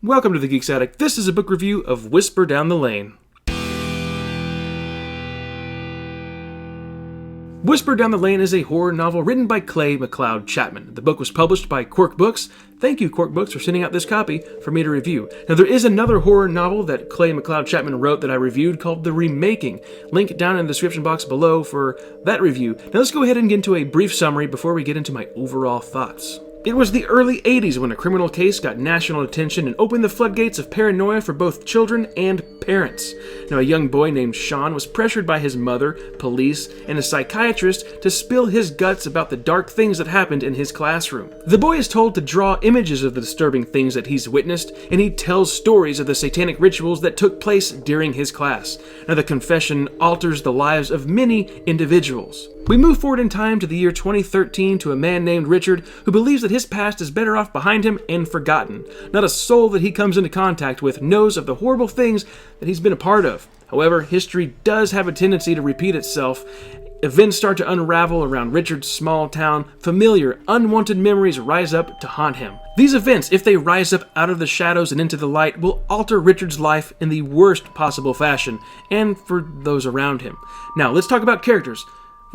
Welcome to the Geeks Attic. This is a book review of Whisper Down the Lane. Whisper Down the Lane is a horror novel written by Clay McLeod Chapman. The book was published by Quirk Books. Thank you, Quirk Books, for sending out this copy for me to review. Now, there is another horror novel that Clay McLeod Chapman wrote that I reviewed called The Remaking. Link down in the description box below for that review. Now, let's go ahead and get into a brief summary before we get into my overall thoughts. It was the early 80s when a criminal case got national attention and opened the floodgates of paranoia for both children and parents. Now, a young boy named Sean was pressured by his mother, police, and a psychiatrist to spill his guts about the dark things that happened in his classroom. The boy is told to draw images of the disturbing things that he's witnessed, and he tells stories of the satanic rituals that took place during his class. Now, the confession alters the lives of many individuals. We move forward in time to the year 2013 to a man named Richard who believes that his past is better off behind him and forgotten. Not a soul that he comes into contact with knows of the horrible things that he's been a part of. However, history does have a tendency to repeat itself. Events start to unravel around Richard's small town. Familiar, unwanted memories rise up to haunt him. These events, if they rise up out of the shadows and into the light, will alter Richard's life in the worst possible fashion, and for those around him. Now, let's talk about characters.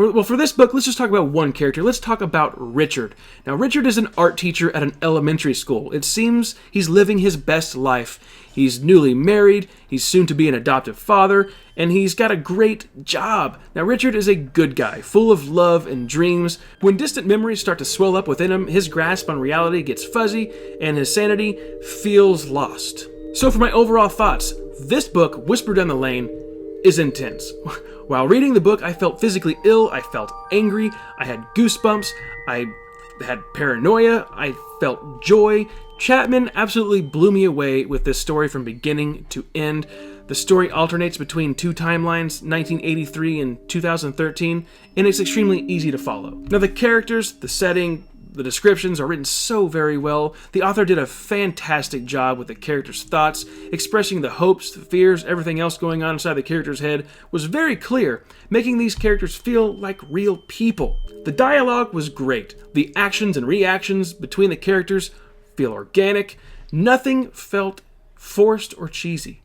Well, for this book, let's just talk about one character. Let's talk about Richard. Now, Richard is an art teacher at an elementary school. It seems he's living his best life. He's newly married, he's soon to be an adoptive father, and he's got a great job. Now, Richard is a good guy, full of love and dreams. When distant memories start to swell up within him, his grasp on reality gets fuzzy, and his sanity feels lost. So for my overall thoughts, this book, Whisper Down the Lane, is intense. While reading the book, I felt physically ill, I felt angry, I had goosebumps, I had paranoia, I felt joy. Chapman absolutely blew me away with this story from beginning to end. The story alternates between two timelines, 1983 and 2013, and it's extremely easy to follow. Now, the characters, the setting, the descriptions are written so very well. The author did a fantastic job with the characters' thoughts, expressing the hopes, the fears, everything else going on inside the character's head was very clear, making these characters feel like real people. The dialogue was great. The actions and reactions between the characters feel organic. Nothing felt forced or cheesy.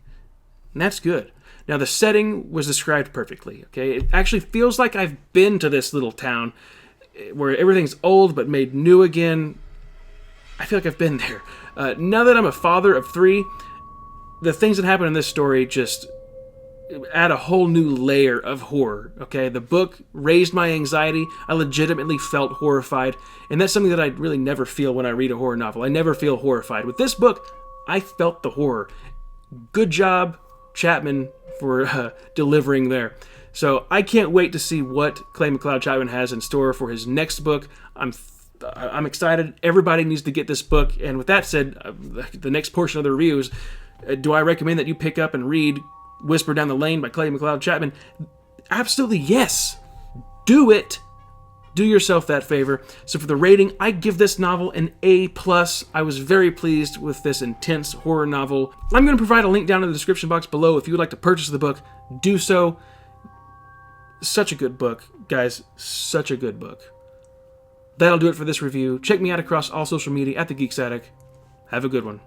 And that's good. Now, the setting was described perfectly, okay? It actually feels like I've been to this little town where everything's old but made new again. I feel like I've been there. Now that I'm a father of 3, the things that happen in this story just add a whole new layer of horror, okay? The book raised my anxiety. I legitimately felt horrified, and that's something that I really never feel when I read a horror novel. I never feel horrified. With this book, I felt the horror. Good job, Chapman, for delivering there. So I can't wait to see what Clay McLeod Chapman has in store for his next book. I'm excited. Everybody needs to get this book. And with that said, the next portion of the review is, do I recommend that you pick up and read Whisper Down the Lane by Clay McLeod Chapman? Absolutely yes. Do it. Do yourself that favor. So for the rating, I give this novel an A+. I was very pleased with this intense horror novel. I'm going to provide a link down in the description box below if you would like to purchase the book. Do so. Such a good book, guys. Such a good book. That'll do it for this review. Check me out across all social media at The Geeks Attic. Have a good one.